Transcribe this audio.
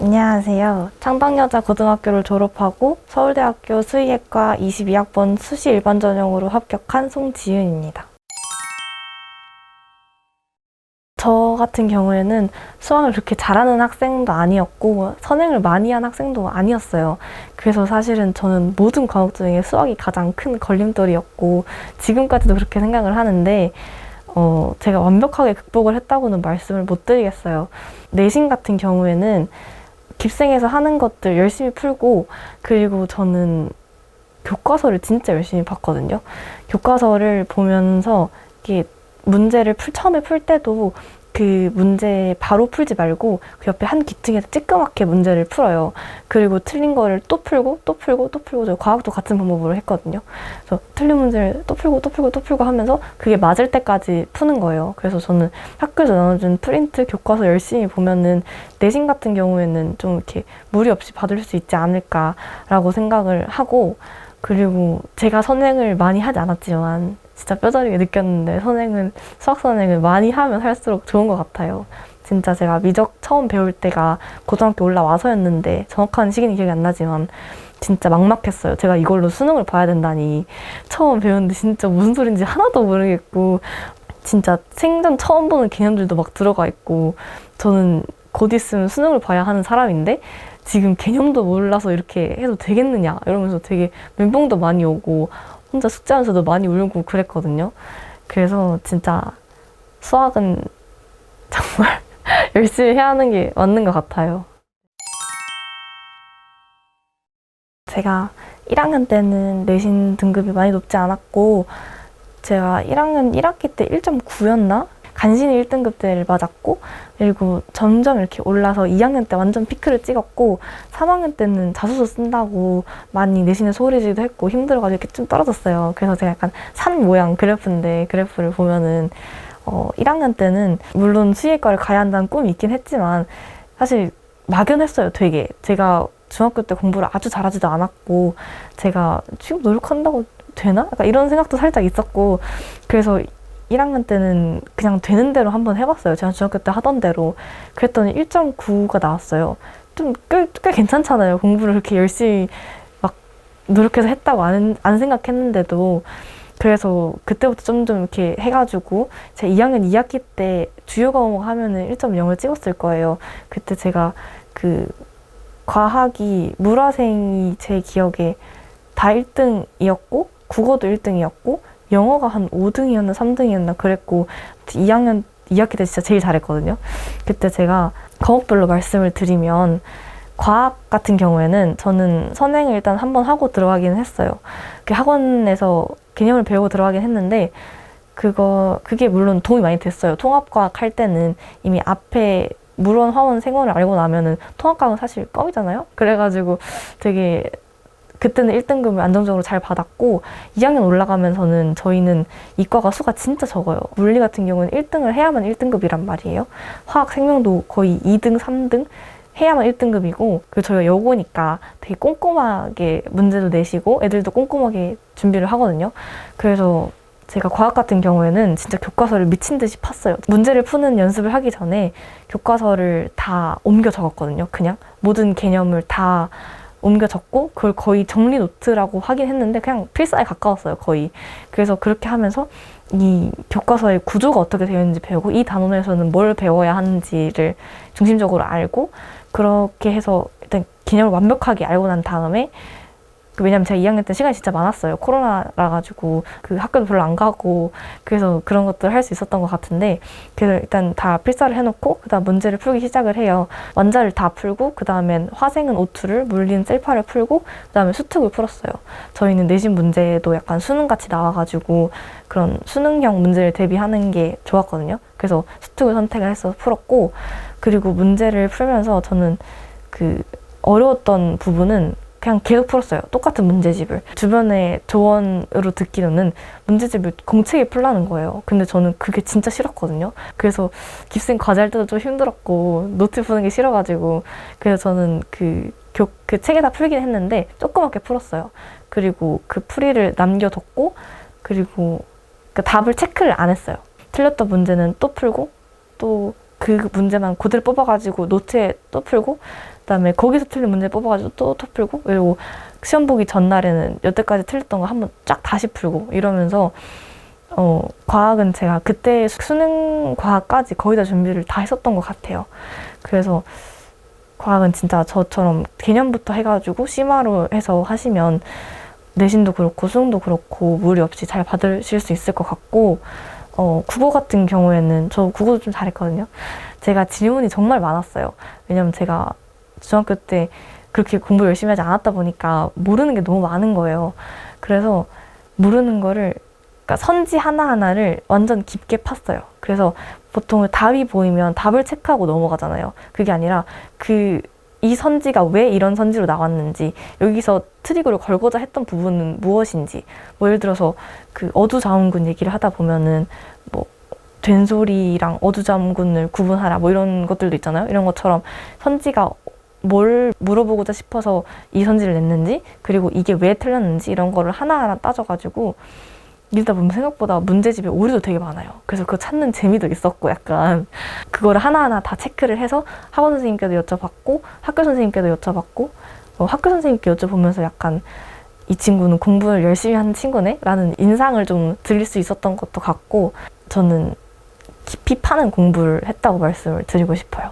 안녕하세요. 창덕여자고등학교를 졸업하고 서울대학교 수의학과 22학번 수시 일반 전형으로 합격한 송지윤입니다. 저 같은 경우에는 수학을 그렇게 잘하는 학생도 아니었고 선행을 많이 한 학생도 아니었어요. 그래서 사실은 저는 모든 과목 중에 수학이 가장 큰 걸림돌이었고 지금까지도 그렇게 생각을 하는데 제가 완벽하게 극복을 했다고는 말씀을 못 드리겠어요. 내신 같은 경우에는 깁생에서 하는 것들 열심히 풀고, 그리고 저는 교과서를 진짜 열심히 봤거든요. 교과서를 보면서 이게 문제를 처음에 풀 때도 그 문제 바로 풀지 말고 그 옆에 한 기층에서 찌끄맣게 문제를 풀어요. 그리고 틀린 거를 또 풀고 또 풀고 또 풀고, 저 과학도 같은 방법으로 했거든요. 그래서 틀린 문제를 또 풀고 또 풀고 또 풀고 하면서 그게 맞을 때까지 푸는 거예요. 그래서 저는 학교에서 나눠준 프린트 교과서 열심히 보면은 내신 같은 경우에는 좀 이렇게 무리 없이 받을 수 있지 않을까라고 생각을 하고, 그리고 제가 선행을 많이 하지 않았지만 진짜 뼈저리게 느꼈는데 수학 선행을 많이 하면 할수록 좋은 것 같아요. 진짜 제가 미적 처음 배울 때가 고등학교 올라와서였는데 정확한 시기는 기억이 안 나지만 진짜 막막했어요. 제가 이걸로 수능을 봐야 된다니. 처음 배우는데 진짜 무슨 소린지 하나도 모르겠고 진짜 생전 처음 보는 개념들도 막 들어가 있고, 저는 곧 있으면 수능을 봐야 하는 사람인데 지금 개념도 몰라서 이렇게 해도 되겠느냐 이러면서 되게 멘붕도 많이 오고 혼자 숙제하면서도 많이 울고 그랬거든요. 그래서 진짜 수학은 정말 열심히 해야 하는 게 맞는 것 같아요. 제가 1학년 때는 내신 등급이 많이 높지 않았고, 제가 1학년 1학기 때 1.9였나? 간신히 1등급대를 맞았고, 그리고 점점 이렇게 올라서 2학년 때 완전 피크를 찍었고, 3학년 때는 자소서 쓴다고 많이 내신에 소홀히 지기도 했고 힘들어가지고 이렇게 좀 떨어졌어요. 그래서 제가 약간 산 모양 그래프인데, 그래프를 보면은 1학년 때는 물론 수의과를 가야 한다는 꿈이 있긴 했지만 사실 막연했어요. 되게 제가 중학교 때 공부를 아주 잘하지도 않았고 제가 지금 노력한다고 되나? 약간 이런 생각도 살짝 있었고, 그래서 1학년 때는 그냥 되는 대로 한번 해봤어요. 제가 중학교 때 하던 대로. 그랬더니 1.9가 나왔어요. 좀 꽤 괜찮잖아요. 공부를 그렇게 열심히 막 노력해서 했다고 안 생각했는데도. 그래서 그때부터 점점 이렇게 해가지고 제가 2학년 2학기 때 주요 과목 하면은 1.0을 찍었을 거예요. 그때 제가 그 과학이 물화생이 제 기억에 다 1등이었고 국어도 1등이었고 영어가 한 5등이었나 3등이었나 그랬고 2학년 2학기 때 진짜 제일 잘했거든요. 그때 제가 과목별로 말씀을 드리면 과학 같은 경우에는 저는 선행을 일단 한번 하고 들어가기는 했어요. 학원에서 개념을 배우고 들어가긴 했는데 그게 물론 도움이 많이 됐어요. 통합과학 할 때는 이미 앞에 물원, 화원, 생원을 알고 나면은 통합과학은 사실 껌이잖아요. 그래가지고 되게 그때는 1등급을 안정적으로 잘 받았고, 2학년 올라가면서는 저희는 이과가 수가 진짜 적어요. 물리 같은 경우는 1등을 해야만 1등급이란 말이에요. 화학, 생명도 거의 2등, 3등 해야만 1등급이고, 그리고 저희가 여고니까 되게 꼼꼼하게 문제도 내시고 애들도 꼼꼼하게 준비를 하거든요. 그래서 제가 과학 같은 경우에는 진짜 교과서를 미친 듯이 팠어요. 문제를 푸는 연습을 하기 전에 교과서를 다 옮겨 적었거든요. 그냥 모든 개념을 다 옮겨 적고 그걸 거의 정리 노트라고 하긴 했는데 그냥 필사에 가까웠어요, 거의. 그래서 그렇게 하면서 이 교과서의 구조가 어떻게 되어 있는지 배우고 이 단원에서는 뭘 배워야 하는지를 중심적으로 알고, 그렇게 해서 일단 개념을 완벽하게 알고 난 다음에 왜냐면 제가 2학년 때 시간이 진짜 많았어요. 코로나라 가지고 학교도 별로 안 가고 그래서 그런 것들 할 수 있었던 것 같은데, 그래서 일단 다 필사를 해놓고 그다음 문제를 풀기 시작을 해요. 완자를 다 풀고 그다음엔 화생은 O2를, 물리는 셀파를 풀고 그다음에 수특을 풀었어요. 저희는 내신 문제도 약간 수능같이 나와가지고 그런 수능형 문제를 대비하는 게 좋았거든요. 그래서 수특을 선택을 해서 풀었고, 그리고 문제를 풀면서 저는 어려웠던 부분은 그냥 계속 풀었어요. 똑같은 문제집을. 주변의 조언으로 듣기로는 문제집을 공책에 풀라는 거예요. 근데 저는 그게 진짜 싫었거든요. 그래서 깁생 과제할 때도 좀 힘들었고 노트 푸는 게 싫어가지고, 그래서 저는 그 책에다 풀긴 했는데 조그맣게 풀었어요. 그리고 그 풀이를 남겨뒀고, 그리고 그 답을 체크를 안 했어요. 틀렸던 문제는 또 풀고 또 그 문제만 그대로 뽑아가지고 노트에 또 풀고 그다음에 거기서 틀린 문제 뽑아가지고 또 풀고 그리고 시험 보기 전날에는 여태까지 틀렸던 거 한번 쫙 다시 풀고 이러면서 과학은 제가 그때 수능 과학까지 거의 다 준비를 다 했었던 것 같아요. 그래서 과학은 진짜 저처럼 개념부터 해가지고 심화로 해서 하시면 내신도 그렇고 수능도 그렇고 무리 없이 잘 받으실 수 있을 것 같고 국어 같은 경우에는 저 국어도 좀 잘했거든요. 제가 질문이 정말 많았어요. 왜냐면 제가 중학교 때 그렇게 공부 열심히 하지 않았다 보니까 모르는 게 너무 많은 거예요. 그래서 모르는 거를 그러니까 선지 하나하나를 완전 깊게 팠어요. 그래서 보통 답이 보이면 답을 체크하고 넘어가잖아요. 그게 아니라 이 선지가 왜 이런 선지로 나왔는지 여기서 트릭으로 걸고자 했던 부분은 무엇인지 뭐 예를 들어서 그 어두자음군 얘기를 하다 보면은 뭐 된소리랑 어두자음군을 구분하라 뭐 이런 것들도 있잖아요. 이런 것처럼 선지가 뭘 물어보고자 싶어서 이 선지를 냈는지 그리고 이게 왜 틀렸는지 이런 거를 하나하나 따져가지고 읽다 보면 생각보다 문제집에 오류도 되게 많아요. 그래서 그거 찾는 재미도 있었고 약간 그거를 하나하나 다 체크를 해서 학원 선생님께도 여쭤봤고 학교 선생님께도 여쭤봤고 학교 선생님께 여쭤보면서 약간 이 친구는 공부를 열심히 하는 친구네? 라는 인상을 좀 드릴 수 있었던 것도 같고 저는 깊이 파는 공부를 했다고 말씀을 드리고 싶어요.